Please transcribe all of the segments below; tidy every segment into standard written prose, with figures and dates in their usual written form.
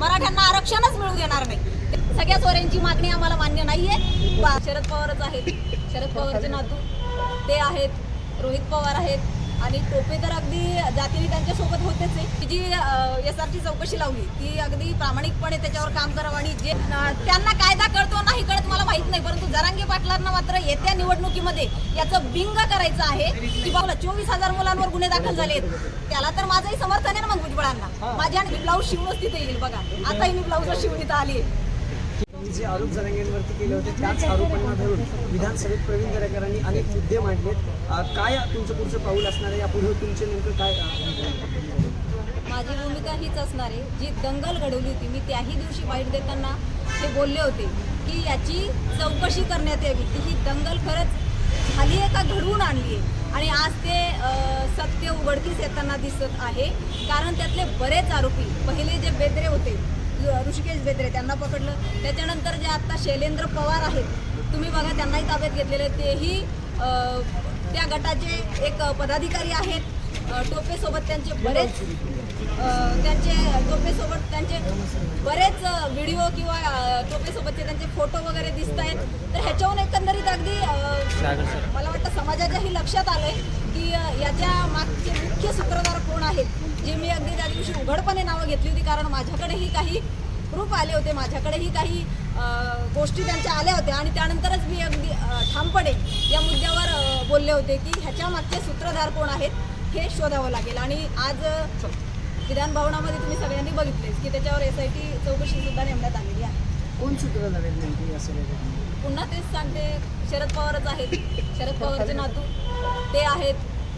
मराठ्यांना आरक्षणच मिळू देणार नाही. सगळ्या सोऱ्यांची मागणी आम्हाला मान्य नाहीये. शरद पवारच आहेत, शरद पवारचे नातू ते आहेत, रोहित पवार आहेत आणि टोपे तर अगदी जातीने त्यांच्या सोबत होतेच आहे. जी SRT चौकशी लावली ती अगदी प्रामाणिकपणे त्याच्यावर काम करावं आणि जे त्यांना कायदा कळतो नाही कळत मला माहित नाही, परंतु जरांगे पाटलांना मात्र येत्या निवडणुकीमध्ये याचं बिंग करायचं आहे की बाबा 24,000 मुलांवर गुन्हे दाखल झालेत. त्याला तर माझंही समर्थन आहे ना. मग भुजबळांना माझ्या ब्लाऊज शिवूनच तिथे येईल बघा. आताही मी ब्लाऊज शिवून इथं आली आहे. जे आरोप जरांगेंवरती केले होते त्याच आरोपांना धरून विधानसभेत प्रवीण दरेकरांनी अनेक मुद्दे मांडलेत. काय तुमचं पुढचं पाऊल असणार आहे? यापुढे तुमचे नेमकं काय? माझी भूमिका हीच असणार आहे. जी दंगल घडवली होती मी त्याही दिवशी बाईट देताना ते बोलले होते की याची चौकशी करण्यात यावी की ही दंगल खरंच झाली आहे का घडवून आणली आहे. आणि आज ते सत्य उघडकीस येताना दिसत आहे. कारण त्यातले बरेच आरोपी पहिले जे बेदरे होते ऋषिकेश बेदरे त्यांना पकडलं. त्याच्यानंतर जे आत्ता शैलेंद्र पवार आहेत तुम्ही बघा त्यांनाही ताब्यात घेतलेले. तेही त्या गटाचे एक पदाधिकारी आहेत. टोपेसोबत त्यांचे बरेच बरेच व्हिडिओ किंवा टोपेसोबतचे त्यांचे फोटो वगैरे दिसत आहेत. तर ह्याच्याहून एकंदरीत अगदी मला वाटतं समाजाच्याही लक्षात आलंय की याच्या मागचे मुख्य सूत्रधार कोण आहेत. जे मी अगदी त्या दिवशी उघडपणे नावं घेतली होती कारण माझ्याकडेही काही प्रूफ आले होते, माझ्याकडेही काही गोष्टी त्यांच्या आल्या होत्या आणि त्यानंतरच मी अगदी ठामपणे या मुद्द्यावर बोलले होते की ह्याच्या मागचे सूत्रधार कोण आहेत हे शोधावं लागेल. आणि आज विधान भवनामध्ये तुम्ही सगळ्यांनी बघितलेच की त्याच्यावर SIT चौकशी सुद्धा नेमण्यात आलेली आहे. कोण सूत्रधार आहेत नेमकी असं? पुन्हा तेच सांगते, शरद पवारच आहेत, शरद पवारचे नातू ते आहेत,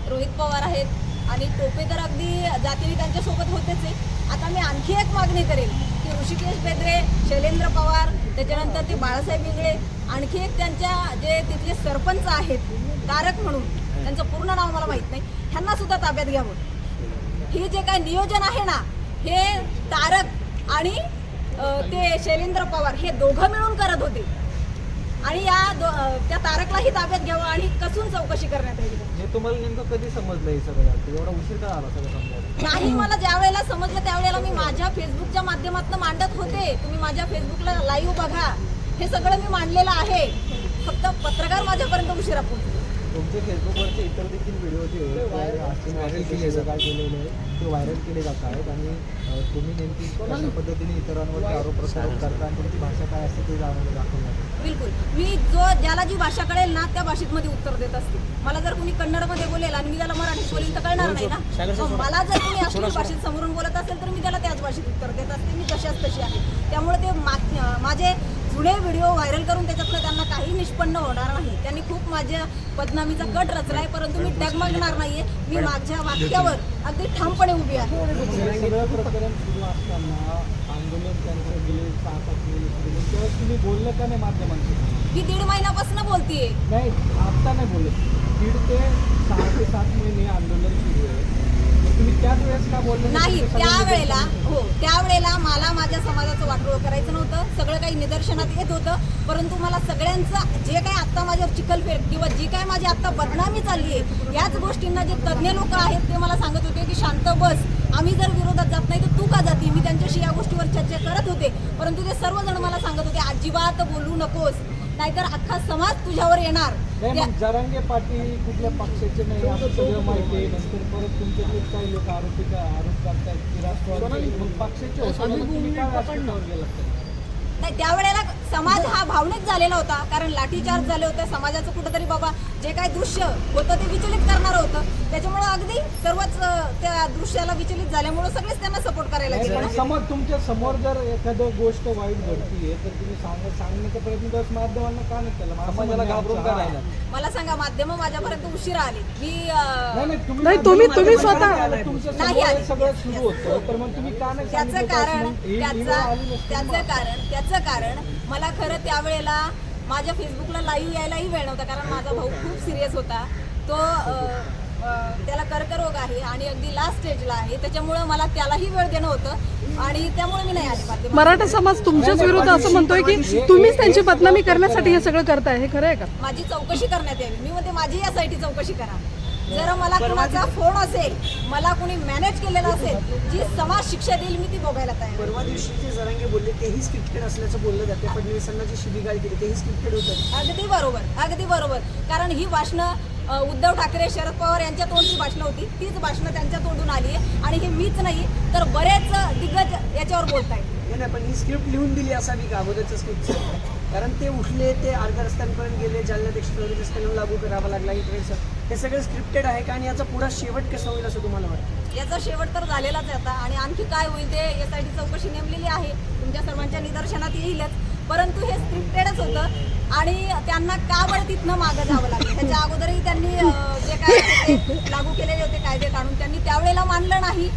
रोहित पवार आहेत आणि टोपे तर अगदी जातीने त्यांच्यासोबत होतेच आहे. आता मी आणखी एक मागणी करेल की ऋषिकेश बेदरे, शैलेंद्र पवार, त्याच्यानंतर ते बाळासाहेब इंगळे, आणखी एक त्यांच्या जे तिथले सरपंच आहेत तारक म्हणून, त्यांचं पूर्ण नाव मला माहीत नाही, ह्यांना सुद्धा ताब्यात घ्यावं. हे जे काय नियोजन आहे ना हे तारक आणि ते शैलेंद्र पवार हे दोघं मिळून करत होते आणि त्या तारकलाही ताब्यात घ्यावं आणि कसून चौकशी करण्यात यावी. हे तुम्हाला नेमकं कधी समजलं हे सगळं? एवढा उशीर का आला सगळं समजायला? नाही, मला ज्या वेळेला समजलं त्यावेळेला मी माझ्या फेसबुकच्या माध्यमातून मांडत होते. तुम्ही माझ्या फेसबुकला लाईव्ह बघा, हे सगळं मी मांडलेलं आहे. फक्त पत्रकार माझ्यापर्यंत उशिरा पोहोचले. तुमचे फेसबुकवरचे इतर देखील व्हिडिओ होते व्हायरल केले जात आहेत आणि तुम्ही नेमकी कशा पद्धतीने इतरांवरती आरोप प्रत्यारोप करता आणि तुमची भाषा काय असते ते जाणून दाखवणार. बिलकुल, मी ज्याला जी भाषा कळेल ना त्या भाषेमध्ये उत्तर देत असते. मला जर कुणी कन्नडमध्ये बोलेल आणि मी त्याला मराठीत बोलेल तर कळणार नाही ना. मला जर कुणी अश्लील भाषेत समोरून बोलत असेल तर मी त्याला त्याच भाषेत उत्तर देत असते. मी तशाच तशी आहे. त्यामुळे ते माझे जुने व्हिडिओ व्हायरल करून त्याच्यातलं त्यांना काही निष्पन्न होणार नाही. त्यांनी खूप माझ्या बदनामीचा कट रचलाय, परंतु मी डगमगणार नाहीये. मी माझ्या वाक्यावर अगदी ठामपणे उभी आहे. सगळं प्रकरण सुरू असताना आंदोलन त्यांचं गेले 6-7 महिने तेव्हा तुम्ही बोललं का नाही माध्यमांशी? मी 1.5 महिन्यापासून बोलतीये. नाही, आता नाही बोलत. 1.5 ते 6 ते 7 महिने आंदोलन सुरू आहे. तुम्ही त्याच वेळेस का बोलले नाही? त्यावेळेला मला माझ्या समाजाचं वाटोळं करायचं नव्हतं. सगळं काही निदर्शनात येत होतं, परंतु मला सगळ्यांचं जे काही आत्ता माझ्यावर चिखलफेक किंवा जी काय माझी आत्ता बदनामी चालली आहे याच गोष्टींना जे तज्ज्ञ लोक आहेत ते मला सांगत होते की शांत बस, आम्ही जर विरोधात जात नाही तर तू का जाती. मी त्यांच्याशी या गोष्टीवर चर्चा करत होते, परंतु ते सर्वजण मला सांगत होते अजिबात बोलू नकोस, नाहीतर अख्खा समाज तुझ्यावर येणार. जरांगे पाटील कुठल्या पक्षाचे नाही असं सगळं माहिती आहे. नंतर परत तुमच्याकडे काही लोक आरोप करतात की राष्ट्रवादी पक्षाचे नाही. त्यावेळेला समाज हा भावनिक झालेला होता कारण लाठीचार्ज झाले होते. समाजाचं कुठंतरी बाबा जे काही दृश्य होतं ते विचलित करणारं होतं. त्याच्यामुळे अगदी सर्वच त्या दृश्याला विचलित झाल्यामुळे सगळेच त्यांना सपोर्ट करायला गेले. समोर तुमच्या समोर जर एखादं गोष्ट वाईट घडतीये तर तुम्ही सांगण्याचा प्रयत्न करत माध्यमांना का नाही केला? समाजाला घाबरून का राहिला? मला सांगा, माध्यम माझ्यापर्यंत उशिरा आली. नाही, तुम्ही स्वतः तुमचं सगळं सुरू होतं तर मग तुम्ही का नाही? त्याचं कारण मला खरं त्यावेळेला माझ्या फेसबुकला लाईव्ह यायलाही वेळ नव्हता कारण माझा भाऊ खूप सिरियस होता. तो त्याला कर्करोग आहे आणि अगदी लास्ट स्टेजला आहे. त्याच्यामुळं मला त्यालाही वेळ देणं होतं आणि त्यामुळे मी नाही आले. मराठा समाज तुमच्याच विरुद्ध असं म्हणतोय की तुम्हीच त्यांची बदनामी करण्यासाठी हे सगळं करताय, हे खरं आहे का? माझी चौकशी करण्यात यावी. मी म्हणते माझी यासाठी चौकशी करा. जर मला कुणाचा फोन असेल, मला कुणी मॅनेज केलेला असेल, जी समाज शिक्षा देईल मी ती भोगायला तयार आहे. परवा दिवशी जे जरांगे बोलले तेही स्क्रिप्टेड असल्याचं बोललं जाते. फडणवीसांना जी शिवीगाळ केली तेही स्क्रिप्टेड होतं. अगदी बरोबर. कारण ही भाषणं उद्धव ठाकरे, शरद पवार यांच्या तोंडची भाषणं होती. तीच भाषणं त्यांच्या तोंडून आली आहे आणि हे मीच नाही तर बरेच दिग्गज याच्यावर बोलतायत. नाही, पण ही स्क्रिप्ट लिहून दिली असावी का अगोदरचं स्क्रिप्ट? कारण ते उठले, ते अर्ध्या रस्त्यांपर्यंत गेले, जालन्यापेक्षा रस्त्यांना लागू करावा लागला. हे सगळं स्क्रिप्टेड आहे का? आणि याचा पुढा शेवट कसा होईल असं तुम्हाला वाटतं? याचा शेवट तर झालेलाच आहे आता आणि आणखी काय होईल ते SIT चौकशी नेमलेली आहे, तुमच्या सर्वांच्या निदर्शनात येईलच. परंतु हे स्क्रिप्टेडच होतं आणि त्यांना का बरं तिथनं मागं जावं लागलं? त्याच्या अगोदरही त्यांनी जे काय ते लागू केलेले होते कायदे काढून, त्यांनी त्यावेळेला मानलं नाही.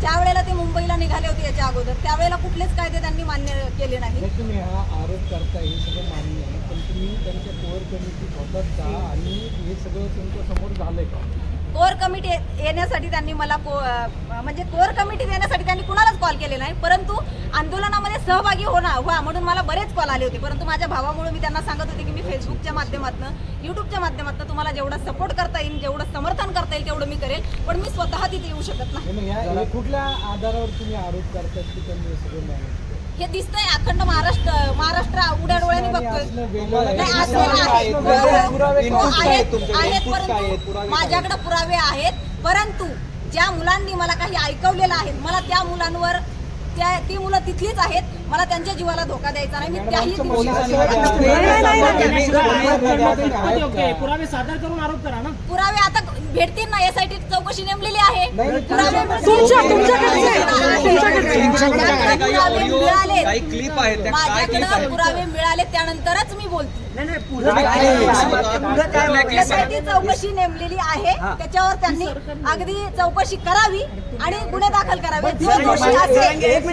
ज्यावेळेला ते मुंबईला निघाले होते याच्या अगोदर, त्यावेळेला कुठलेच कायदे त्यांनी मान्य केले नाही. नाही, तुम्ही हा आरोप करताय हे सगळं मान्य आहे, पण तुम्ही त्यांच्या कोर कमिटीत होतात का आणि हे सगळं तुमच्या समोर झालंय का? कोर कमिटी येण्यासाठी त्यांनी मला म्हणजे कोर कमिटी येण्यासाठी त्यांनी कुणालाच कॉल केले नाही, परंतु आंदोलनामध्ये सहभागी व्हा म्हणून मला बरेच कॉल आले होते. परंतु माझ्या भावामुळे मी त्यांना सांगत होते की मी फेसबुकच्या माध्यमातून, यूट्यूबच्या माध्यमातून तुम्हाला जेवढं सपोर्ट करता येईल, जेवढं समर्थन करता येईल तेवढं मी करेल, पण मी स्वतः तिथे येऊ शकत नाही. मग या कुठल्या आधारावर तुम्ही आरोप करतात की त्यांनी हे सगळं मॅनेज केलं? हे दिसतंय अखंड महाराष्ट्र उड्या डोळ्याने बघतोय. नाही, आहेत परंतु माझ्याकडे पुरावे आहेत. परंतु ज्या मुलांनी मला काही ऐकवलेलं आहे, मला त्या मुलांवर ती मुलं तिथलीच आहेत, मला त्यांच्या जीवाला धोका द्यायचा नाही. मी त्याही पुरावे सादर करून आरोप करा ना. पुरावे आता भेटतील ना. SIT चौकशी नेमलेली आहे. पुरावे माझ्याकडे पुरावे मिळाले त्यानंतरच मी बोलते. SIT चौकशी नेमलेली आहे, त्याच्यावर त्यांनी अगदी चौकशी करावी आणि गुन्हे दाखल करावे. जो दोषी असेल.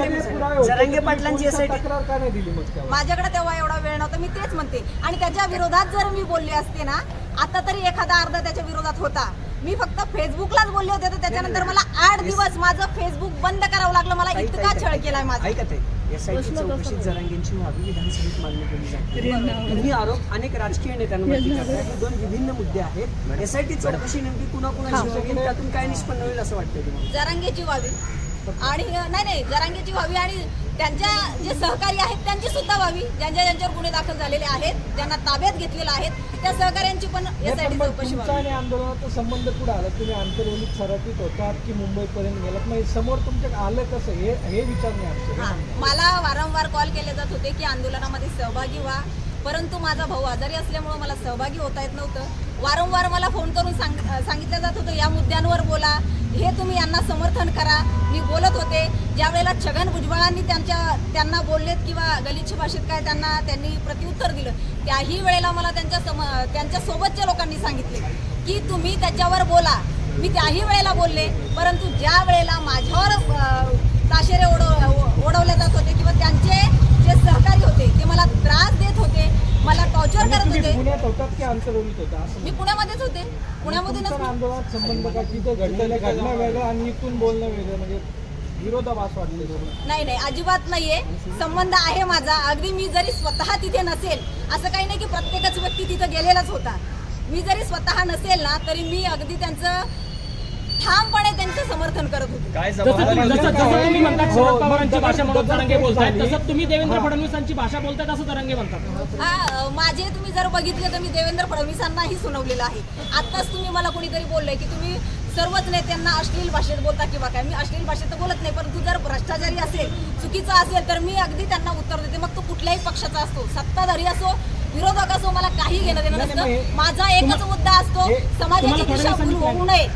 जरांगे पाटलांची SIT तक्रार का नाही दिली मग त्यावर? माझ्याकडे तेव्हा एवढा वेळ नव्हता, मी तेच म्हणते. आणि त्याच्या विरोधात जर मी बोलले असते ना, आता तरी एखादा अर्धा त्याच्या विरोधात होता. मी फक्त फेसबुकलाच बोलले होते, तर त्याच्यानंतर मला 8 दिवस माझं फेसबुक बंद करावं लागलं. मला इतका छळ केलाय माझा. ऐकत आहे SIT चौकशीत जरांगेंची व्हावी विधानसभेत मागणी केली जाते. तुम्ही आरोप अनेक राजकीय नेत्यांवरती करताय. हे 2 विभिन्न मुद्दे आहेत. SIT चौकशी नेमकी कुणाकुणाची व्हावी, त्यातून काय निष्पन्न होईल असं वाटतंय तुम्हाला? जरांगेची व्हावी आणि नाही जरांगेची व्हावी आणि त्यांच्या जे सहकारी आहेत त्यांची सुद्धा व्हावी. ज्यांच्यावर गुन्हे दाखल झालेले आहेत, ज्यांना ताब्यात घेतलेलं आहेत, त्या सहकाऱ्यांची पण SIT चौकशी तुमचा व्हावी. आणि आंदोलनाचा संबंध कुठे आला? तुम्ही आंतरवलीत सराटीत होतात की मुंबईपर्यंत गेलात? मग समोर तुमच्या आलं कसं हे विचारणे हा, मला वारंवार कॉल केले जात होते की आंदोलनामध्ये सहभागी व्हा, परंतु माझा भाऊ आजारी असल्यामुळे मला सहभागी होता येत नव्हतं. वारंवार मला फोन करून सांगितलं जात होतं या मुद्द्यांवर बोला, हे तुम्ही यांना समर्थन करा. मी बोलत होते. ज्या वेळेला छगन भुजबळांनी त्यांना बोललेत किंवा गलिच्छ भाषेत काय त्यांनी प्रत्युत्तर दिलं, त्याही वेळेला मला त्यांच्या सोबतच्या लोकांनी सांगितले की तुम्ही त्याच्यावर बोला. मी त्याही वेळेला बोलले, परंतु ज्या वेळेला माझ्यावर ताशेरे ओढवले जात होते किंवा त्यांचे जे सहकारी होते ते मला त्रास देत होते, मला टॉर्चर करत होते. पुण्यात होतात की आंतरवलीत होता? असं मी पुण्यामध्येच होते. पुण्यामधूनच तुमचा आंदोलनात संबंध का? तिथे घडलेलं घडणं वेगळं आणि इथून बोलणं वेगळं, म्हणजे विरोधाभास वाटले दोन्ही? नाही अजिबात नाहीये. संबंध आहे माझा. अगदी मी जरी स्वतः तिथे नसेल, असं काही नाही की प्रत्येकच व्यक्ती तिथे गेलेलाच होता. मी जरी स्वतः नसेल ना, तरी मी अगदी त्यांचं ठामपणे त्यांचं समर्थन करत होते. जसं तुम्ही म्हणतात शरद पवारांची भाषा म्हणून तरंगे बोलतायत, तसं तुम्ही देवेंद्र फडणवीसांची भाषा बोलताय तसं तरंगे म्हणतात. माझे तुम्ही जर बघितले तर मी देवेंद्र फडणवीसांनाही सुनावलेलं आहे. आत्ताच तुम्ही मला कोणीतरी बोललंय की तुम्ही सर्वच नेत्यांना अश्लील भाषेत बोलता किंवा काय. मी अश्लील भाषेत तर बोलत नाही, परंतु जर भ्रष्टाचारी असेल, चुकीचा असेल, तर मी अगदी त्यांना उत्तर देते. मग तो कुठल्याही पक्षाचा असतो, सत्ताधारी असो, विरोधक असो, मला काही घेणं देणं नसतं. माझा एकच मुद्दा असतो, समाजाची दिशाभूल होऊ नये.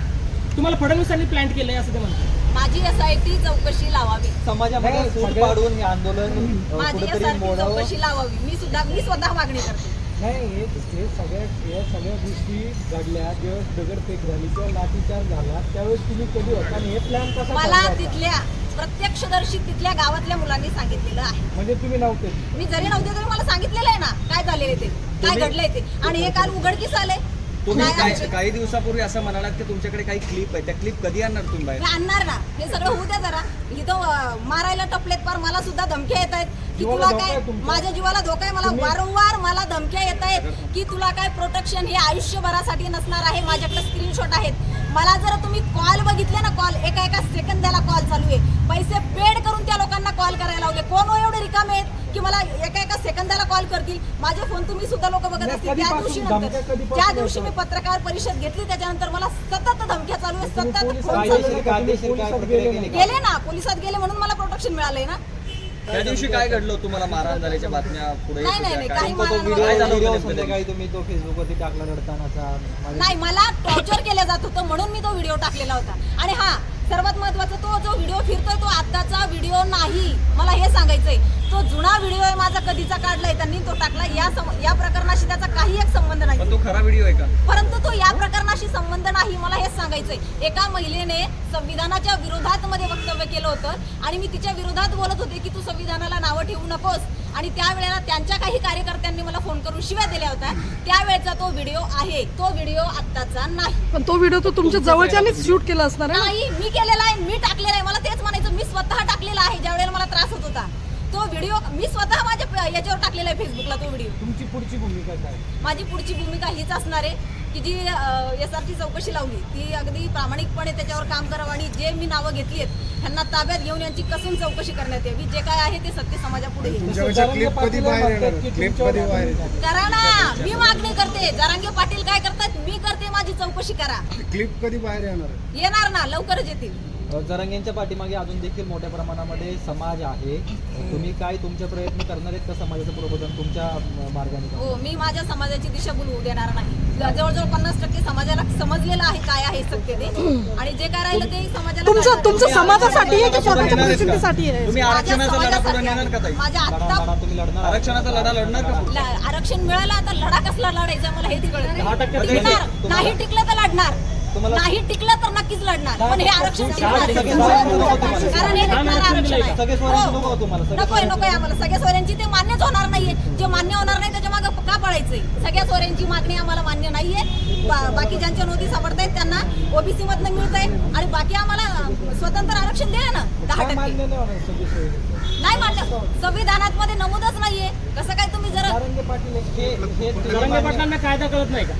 तुम्हाला फडणवीसांनी प्लॅन केलंय असं ते म्हणतात. माझी SIT चौकशी लावावी. समाजामध्ये सूट पाडून हे आंदोलन माझी SIT चौकशी लावावी. मी स्वतः मागणी करते. नाही, हे सगळ्या गोष्टी घडल्या, जेव्हा दगडफेक झाली किंवा लाठीचार्ज झाला, त्यावेळेस तुम्ही कधी होता आणि हे प्लॅन कसा मला ठरवायचा? तिथल्या प्रत्यक्षदर्शी तिथल्या गावातल्या मुलांनी सांगितलेलं आहे. म्हणजे तुम्ही नव्हते? मी जरी नव्हते तरी मला सांगितलेलं आहे ना काय झालेले ते, काय घडलंय ते, आणि हे काल उघडकीस आले. काही दिवसापूर्वी असं म्हणालात की तुमच्याकडे काही क्लिप आहे, त्या क्लिप कधी आणणार तुम्ही बाहेर? मी आणणार ना. हे सगळं होऊ द्या जरा. इथं मारायला टपलेत, पार मला सुद्धा धमक्या येत आहेत. की तुला काय माझ्या जीवाला धोका आहे, मला वारंवार मला धमक्या येत आहेत की तुला काय प्रोटेक्शन हे आयुष्यभरासाठी नसणार आहे. माझ्याकडे स्क्रीनशॉट आहेत. मला जर तुम्ही कॉल बघितले ना, कॉल एका एका सेकंदाला कॉल चालू आहे. पैसे पेड करून त्या लोकांना कॉल करायला लावले. कोण हो एवढे रिकामे आहेत की मला एका एका सेकंदाला कॉल करतील. माझे फोन तुम्ही सुद्धा लोक बघत असतील. ज्या दिवशी मी पत्रकार परिषद घेतली त्याच्यानंतर मला सतत धमक्या चालू आहे, सतत फोन चालू आहे. गेले ना, पोलिसात गेले म्हणून मला प्रोटेक्शन मिळालंय ना. त्या दिवशी काय घडलं तुम्हाला मारहाण झाल्याच्या बातम्या पुढे नाही, नाही, नाही, काही काय मारहाण झालं व्हिडिओ होतं नेमकं? संध्याकाळी तुम्ही तो फेसबुकवरती टाकला रडतानाचा नाही, मला टॉर्चर केलं जात होतं म्हणून मी तो व्हिडिओ टाकलेला होता. आणि हा सर्वात महत्वाचा, तो जो व्हिडिओ फिरतोय तो आताचा व्हिडिओ नाही. मला हे सांगायचंय, तो जुना व्हिडिओ आहे माझा, कधीचा काढलाय त्यांनी, तो टाकला. या प्रकरणाशी त्याचा काही एक संबंध नाही. पण तो खरा व्हिडिओ आहे का? परंतु तो या प्रकरणाशी संबंध नाही. मला हेच सांगायचंय, एका महिलेने संविधानाच्या विरोधात मध्ये वक्तव्य केलं होतं आणि मी तिच्या विरोधात बोलत होते की तू संविधानाला नावं ठेवू नकोस. आणि त्यावेळेला त्यांच्या काही कार्यकर्त्यांनी मला फोन करून शिव्या दिल्या होत्या. त्यावेळेचा तो व्हिडिओ आहे, तो व्हिडिओ आत्ताचा नाही. पण तो व्हिडिओ तो तुमच्या जवळच्यानीच शूट केला असणार आहे ना? नाही, मी केलेला आहे, मी टाकलेला आहे. मला तेच म्हणायचं, मी स्वतः टाकलेला आहे. ज्या वेळेला मला त्रास होत होता तो व्हिडिओ मी स्वतः माझ्या याच्यावर टाकलेला आहे, फेसबुकला तो व्हिडिओ. तुमची पुढची भूमिका काय? माझी पुढची भूमिका हीच असणार आहे की जी SRT चौकशी लावली ती अगदी प्रामाणिकपणे त्याच्यावर काम करावं आणि जे मी नावं घेतली आहेत त्यांना ताब्यात घेऊन यांची कसून चौकशी करण्यात यावी. जे काय आहे ते सत्य समाजापुढे येईल. क्लिप कधी बाहेर येणार? क्लिप कधी बाहेर येणार? करा ना, मी मागणी करते. जरांगे पाटील काय करतात, मी करते. माझी चौकशी करा. क्लिप कधी बाहेर येणार? येणार ना, लवकरच येतील. जरांगेंच्या पाठीमागे अजून देखील मोठ्या प्रमाणामध्ये समाज आहे. तुम्ही काय तुमचे प्रयत्न करणार आहेत का समाजाचं प्रबोधन तुमच्या मार्गाने? हो, मी माझ्या समाजाची दिशाभूल होऊ देणार नाही. जवळजवळ 50% समाजाला समजलेलं आहे काय आहे सत्य ते, आणि जे काय राहिलं ते समाजाला तुमचं समाजासाठी आहे की स्वतःच्या प्रसिद्धीसाठी आहे? तुम्ही आरक्षणाचा लढा पुढे नेणार का ताई? माझ्या आता तुम्ही लढणार? आरक्षणाचा लढा लढणार का पुढे? आरक्षण मिळालं, आता लढा कसला लढायचा मला हेच कळत 10% नाही. लढणार. नाही टिकलं तर लढणार, नाही टिकलं तर नक्कीच लढणार. पण हे आरक्षण टिकणार आहे. कारण हे टिकणारं आरक्षण आहे. सगळे सोयऱ्यांची नको हो. तुम्हाला? नकोय आम्हाला सगळ्या सोयऱ्यांची. ते मान्यच होणार नाहीये. जे मान्य होणार नाही त्याच्या मागे का पळायचंय? सगळ्या सोयऱ्यांची मागणी आम्हाला मान्य नाहीये. बाकी ज्यांच्या नोंदी सापडतायत त्यांना OBC मधनं मिळतंय आणि बाकी आम्हाला स्वतंत्र आरक्षण दिलं ना 10%. नाही मान्य, संविधानात मध्ये नमूदच नाहीये. कसं काय तुम्ही जरा जरांगे पाटलांना कायदा कळत नाही का?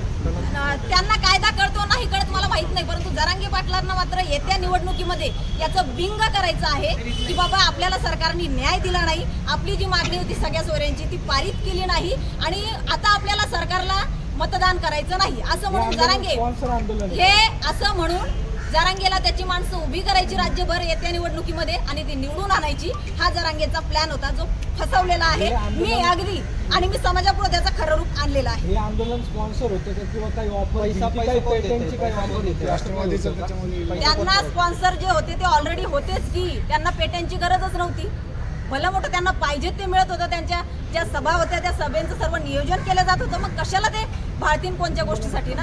त्यांना कायदा कळतो नाही कळत मला माहित नाही, परंतु जरांगे पाटलांना मात्र येत्या निवडणुकीमध्ये याचं बिंग करायचं आहे की बाबा आपल्याला सरकारने न्याय दिला नाही. आपली जी मागणी होती सगळ्या सोयऱ्यांची ती पारित केली नाही आणि आता आपल्याला सरकारला मतदान करायचं नाही असं म्हणून जरांगे हे असं म्हणून जरांगेला त्याची माणसं उभी करायची राज्यभर येत्या निवडणुकीमध्ये आणि ती निवडून आणायची. हा जरांगेचा प्लॅन होता जो फसवलेला आहे मी अगदी, आणि मी समाजापुढे त्याचं खरं रूप आणलेलं आहे. हे आंदोलन स्पॉन्सर होते का किंवा काही ऑफर त्यांना स्पॉन्सर जे होते ते ऑलरेडी होतेच की, त्यांना पेट्यांची गरजच नव्हती. भलं मोठं त्यांना पाहिजे ते मिळत होतं. त्यांच्या ज्या सभा होत्या त्या सभेचं सर्व नियोजन केलं जात होतं. मग कशाला ते भाळतीन कोणत्या गोष्टीसाठी ना?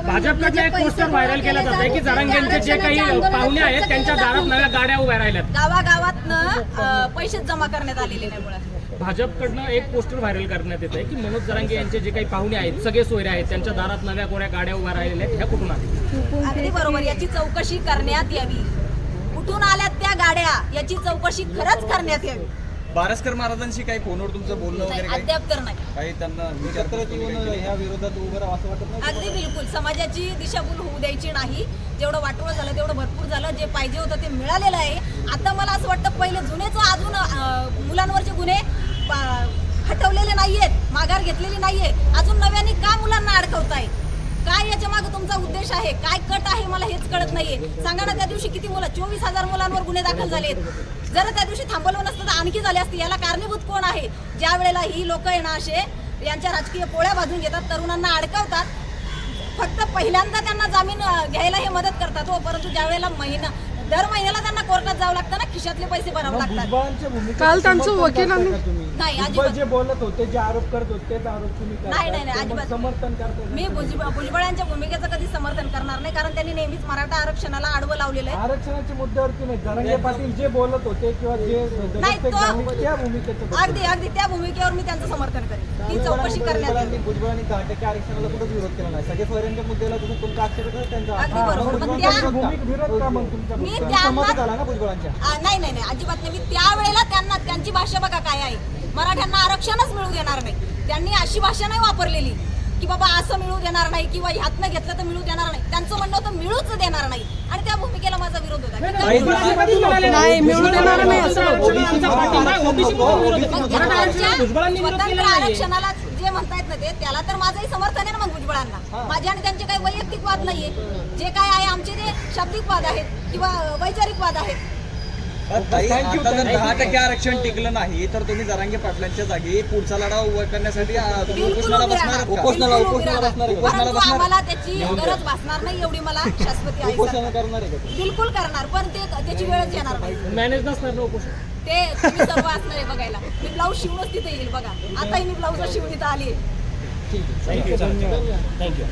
भाजपकडनं एक पोस्टर व्हायरल केला जात आहे की जरांगेंचे जे काही पाहुणे आहेत त्यांच्या दारात नव्या गाड्या उभ्या राहिल्यात. गावागावातनं पैसे जमा करण्यात आलेले नाही. मुळात भाजपकडनं एक पोस्टर व्हायरल करण्यात येत आहे की मनोज जरांगे यांचे जे काही पाहुणे आहेत सगळे सोयरे आहेत त्यांच्या दारात नव्या कोऱ्या गाड्या उभ्या राहिलेल्या आहेत. ह्या कुठून आहेत? अगदी बरोबर. याची चौकशी करण्यात यावी. कुठून आल्यात त्या गाड्या याची चौकशी खरंच करण्यात यावी. बारस्कर महाराजांशी काही फोनवर तुमचं बोलणं वगैरे काही अद्याप तर नाही. काही त्यांना एकत्र येऊन ह्या विरोधात उभं राहावं असं वाटत नाही? अगदी बिलकुल. समाजाची दिशाभूल होऊ द्यायची नाही. जेवढं वाटोळं झालं तेवढं भरपूर झालं. जे पाहिजे होतं ते मिळालेलं आहे. आता मला असं वाटतं पहिले जुनेच अजून मुलांवरचे गुन्हे हटवलेले नाहीयेत, माघार घेतलेली नाहीये. अजून नव्याने का मुलांना अडकवताय? काय याच्या मागे तुमचा उद्देश आहे? काय कट आहे मला हेच कळत नाहीये. सांगा ना, त्या दिवशी किती मुलं 24,000 मुलांवर गुन्हे दाखल झालेत. जर त्या दिवशी थांबवलं नसतं तर आणखी झाले असते. याला कारणीभूत कोण आहे? ज्या वेळेला ही लोक आहे ना असे यांच्या राजकीय पोळ्या बाजून घेतात, तरुणांना अडकवतात, फक्त पहिल्यांदा त्यांना जामीन घ्यायला हे मदत करतात हो. परंतु ज्या वेळेला दर महिन्याला त्यांना कोर्टात जावं लागतं ना, खिशातले पैसे भरावे लागतात. काल त्यांचं वकिलांनी नाही अजिबात जे बोलत होते, जे आरोप करत होते तेच आरोप तुम्ही नाही नाही नाही अजिबात समर्थन करता? मी भुजबळांच्या भूमिकेचं कधी समर्थन करणार नाही, कारण त्यांनी नेहमीच मराठा आरक्षणाला आडवं लावलेलं आहे. आरक्षणाच्या मुद्द्यावरती नाही, जरांगे पाटील जे बोलत होते किंवा जे नाही, त्या भूमिकेचं अगदी त्या भूमिकेवर मी त्यांचं समर्थन करेन. ती चौकशी करण्यात येईल. भुजबळांनी 10% आरक्षणाला कुठंच विरोध केला नाही. सगळे सोयऱ्यांच्या मुद्द्याला तुमचा आक्षेप आहे त्यांचा? अगदी बरोबर. पण त्या विरोध का मग तुमचा? मी त्यांना झाला ना भुजबळांच्या? नाही नाही नाही अजिबात नाही. मी त्यावेळेला त्यांची भाषा बघा काय आहे. मराठ्यांना आरक्षणच मिळू देणार नाही. त्यांनी अशी भाषा नाही वापरलेली की बाबा असं मिळू देणार नाही किंवा ह्यातनं घेतलं तर मिळू देणार नाही. त्यांचं म्हणणं होतं मिळूच देणार नाही आणि त्या भूमिकेला माझा विरोध होता. नाही मिळू देणार नाही असं स्वतंत्र आरक्षणाला जे म्हणतायत ना ते त्याला तर माझंही समर्थन आहे ना मग भुजबळांना. माझे आणि त्यांचे काही वैयक्तिक वाद नाहीये. जे काय आहे आमचे ते शाब्दिक वाद आहेत किंवा वैचारिक वाद आहेत. ताई, आता जर 10% आरक्षण टिकलं नाही तर तुम्ही जरांगे पाटलांच्या जागी पुढचा लढा उभा करण्यासाठी तुम्ही बिलकुल उपोषणाला उभी बसणार राहणार. आहात का? बिलकुल उभी राहणार. परंतु आम्हाला त्याची गरज भासणार नाही एवढी मला शाश्वती आहे सर. बिलकुल करणार पण ते त्याची वेळच येणार नाही. मॅनेज नसणार ना उपोषण. ते तुम्ही सर्व असणार आहे बघायला. मी ब्लाऊज शिवूनच तिथे येईल बघा. आताही मी ब्लाऊज शिवून इथं आली आहे. थँक्यू.